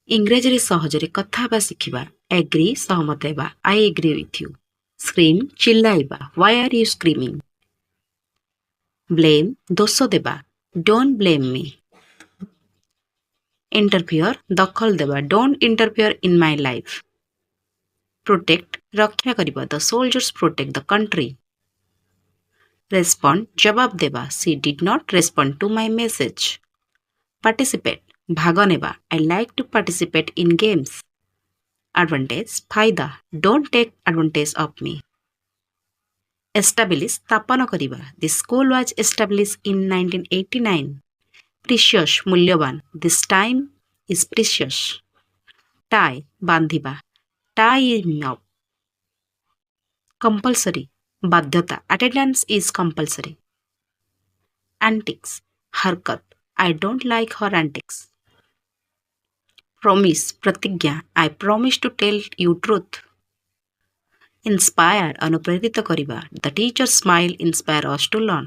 ଇଂରାଜୀରେ ସହଜରେ କଥା ହେବା ଶିଖିବା। ଏଗ୍ରି ସହମତ ହେବା। I agree with you. ସ୍କ୍ରିମ୍ ଚିଲ୍ଲାଇବା। Why are you screaming? Blame ଦୋଷ ଦେବା। Don't blame me. ଇଣ୍ଟରଫିଅର ଦଖଲ ଦେବା। Don't interfere in my life. Protect ରକ୍ଷା କରିବା। The soldiers protect the country. Respond ଜବାବ ଦେବା। She did not respond to my message. Participate ଭାଗ ନେବା। I like to participate in games. Advantage ଫାଇଦା। Don't take advantage of me. Establish ସ୍ଥାପନ କରିବା। The school was established in 1989. ପ୍ରିସିୟସ୍ ମୂଲ୍ୟବାନ। This time is precious. ଟାଏ ବାନ୍ଧିବା। Tie him up. କମ୍ପଲସରି ବାଧ୍ୟତା। Attendance is compulsory. Antics ହରକତ। I don't like her antics. Promise ପ୍ରତିଜ୍ଞା। I promise to tell you truth. Inspire ଅନୁପ୍ରେରିତ କରିବା। The teacher's smile inspire us to learn.